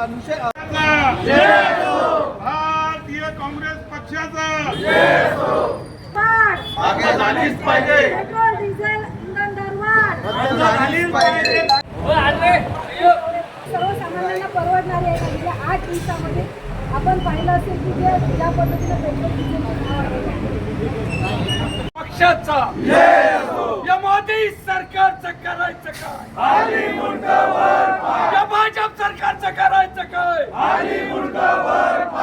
भारतीय काँग्रेस पक्षाचा मागे झालीच पाहिजे. पेट्रोल डिझेल इंधन दरवाढ झालीच पाहिजे. सर्वसामान्यांना परवडणारी आहे. म्हणजे 8 दिवसामध्ये आपण पाहिलं असेल की ज्या पद्धतीने पेट्रोल डिझेलचे भाव वाढले. पक्षाचा या मोदी सरकारचं करायचं काय, या भाजप सरकारचं करायचं काय,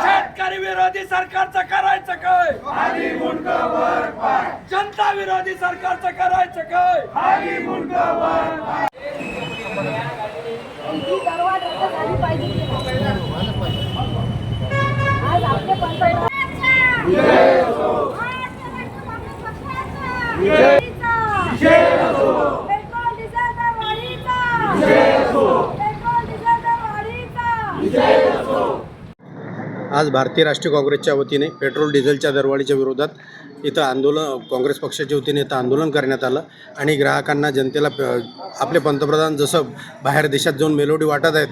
शेतकरी विरोधी सरकारचं करायचं काय, जनता विरोधी सरकारचं करायचं काय. ही दरवाढ रद्द झाली पाहिजे. आज आपले पंतप्रधान पेट्रोल डिझेल दरवाढीचा, पेट्रोल डिझेल दरवाढीचा. आज भारतीय राष्ट्रीय काँग्रेसच्या वतीने पेट्रोल डिझेलच्या दरवाढीच्या विरोधात इथं आंदोलन, काँग्रेस पक्षाच्या वतीने इथं आंदोलन करण्यात आलं आणि ग्राहकांना, जनतेला आपले पंतप्रधान जसं बाहेर देशात जाऊन मेलोडी वाटत आहेत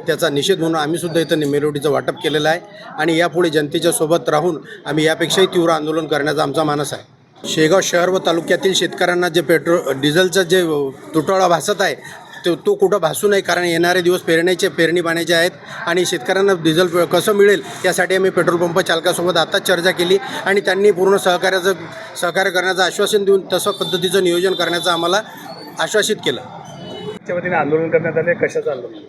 त्याचा निषेध म्हणून आम्हीसुद्धा इथं मेलोडीचं वाटप केलेलं आहे आणि यापुढे जनतेच्या सोबत राहून आम्ही यापेक्षाही तीव्र आंदोलन करण्याचा आमचा मानस आहे. शेगाव शहर व तालुक्यातील शेतकऱ्यांना जे डिझेलचं जे तुटवडा भासत आहे तो कुठं भासू नये, कारण येणारे दिवस पेरणी पाण्याचे आहेत आणि शेतकऱ्यांना डिझेल कसं मिळेल यासाठी आम्ही पेट्रोल पंप चालकासोबत आताच चर्चा केली आणि त्यांनी पूर्ण सहकार्य करण्याचं आश्वासन देऊन तसं पद्धतीचं नियोजन करण्याचं आम्हाला आश्वासित केलं. त्या वतीने आंदोलन करण्यात आले. कशाचं आंदोलन?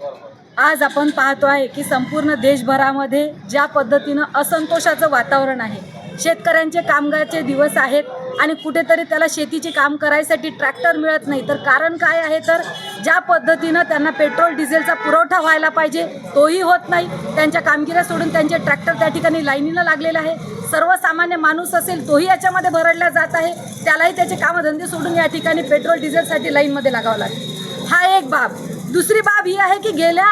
आज आपण पाहतो आहे की संपूर्ण देशभरामध्ये ज्या पद्धतीनं असंतोषाचं वातावरण आहे, शेतकऱ्यांचे कामगारचे दिवस आहेत आणि कुठेतरी त्याला शेतीचे काम करायसाठी ट्रॅक्टर मिळत नाही. तर कारण काय आहे, तर ज्या पद्धतीनं त्यांना पेट्रोल डिझेलचा पुरवठा व्हायला पाहिजे तोही होत नाही. त्यांच्या कामगिऱ्या सोडून त्यांचे ट्रॅक्टर त्या ठिकाणी लाईनीनं लागलेलं आहे. सर्वसामान्य माणूस असेल तोही याच्यामध्ये भरडला जात आहे, त्यालाही त्याचे कामधंदे सोडून या ठिकाणी पेट्रोल डिझेलसाठी लाईनमध्ये लागावं लागते. हा एक बाब. दुसरी बाब ही आहे की गेल्या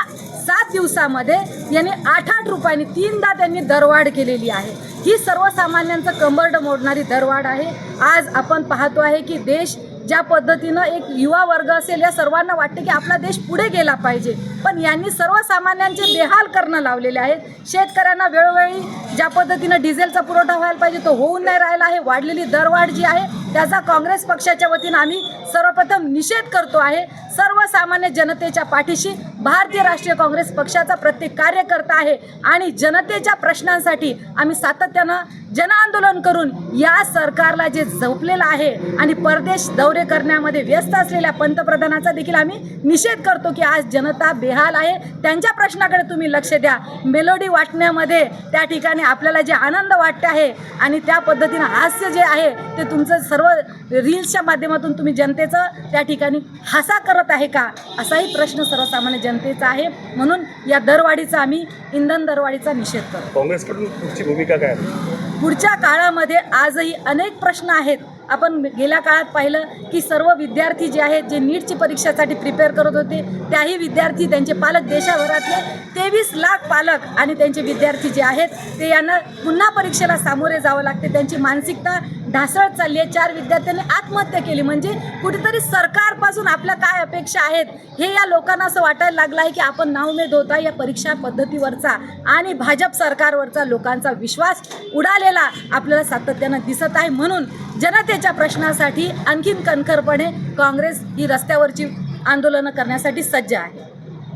7 दिवसामध्ये यांनी 8 रुपयांनी 3दा त्यांनी दरवाढ केलेली आहे. ही सर्वसामान्यांचं कंबरडं मोडणारी दरवाढ आहे. आज आपण पाहतो आहे की देश ज्या पद्धतीनं एक युवा वर्ग असेल या सर्वांना वाटते की आपला देश पुढे गेला पाहिजे, पण यांनी सर्वसामान्यांचे बेहाल करणं लावलेले आहेत. शेतकऱ्यांना वेळोवेळी ज्या पद्धतीनं डिझेलचा पुरवठा व्हायला पाहिजे तो होऊन नाही राहिला आहे. वाढलेली दरवाढ जी आहे त्याचा काँग्रेस पक्षाच्या वतीनं आम्ही सर्वप्रथम निषेध करतो आहे. सर्वसामान्य जनतेच्या पाठीशी भारतीय राष्ट्रीय काँग्रेस पक्षाचा प्रत्येक कार्यकर्ता आहे आणि जनतेच्या प्रश्नांसाठी आम्ही सातत्यानं जनआंदोलन करून या सरकारला जे झोपलेलं आहे आणि परदेश दौरे करण्यामध्ये व्यस्त असलेल्या पंतप्रधानाचा देखील आम्ही निषेध करतो की आज जनता बेहाल आहे. त्यांच्या प्रश्नाकडे तुम्ही लक्ष द्या. मेलोडी वाटण्यामध्ये त्या ठिकाणी आपल्याला जे आनंद वाटते आहे आणि त्या पद्धतीनं हास्य जे आहे ते तुमचं सर्व रील्सच्या माध्यमातून तुम्ही जनतेचं त्या ठिकाणी हसा करत आहे का, असाही प्रश्न सर्वसामान्य जनतेचा आहे. म्हणून या दरवाढीचा आम्ही इंधन दरवाढीचा निषेध करतो. काँग्रेसकडून पुढची भूमिका काय आहे? पुढच्या काळामध्ये आजही अनेक प्रश्न आहेत. आपण गेल्या काळात पाहिलं की सर्व विद्यार्थी जे आहेत जे नीटची परीक्षेसाठी प्रिपेअर करत होते त्याही विद्यार्थी, त्यांचे पालक, देशाभरातले 23 लाख पालक आणि त्यांचे विद्यार्थी जे आहेत ते यांना पुन्हा परीक्षेला सामोरे जावं लागते. त्यांची मानसिकता ढासळत चालली आहे. 4 विद्यार्थ्यांनी आत्महत्या केली. म्हणजे कुठेतरी सरकारपासून आपल्या काय अपेक्षा आहेत हे या लोकांना असं वाटायला लागलं आहे की आपण नाउमेद होता या परीक्षा पद्धतीवरचा आणि भाजप सरकारवरचा लोकांचा विश्वास उडालेला आपल्याला सातत्यानं दिसत आहे. म्हणून जनतेच्या प्रश्नासाठी आणखीन कणखरपणे काँग्रेस ही रस्त्यावरची आंदोलनं करण्यासाठी सज्ज आहे.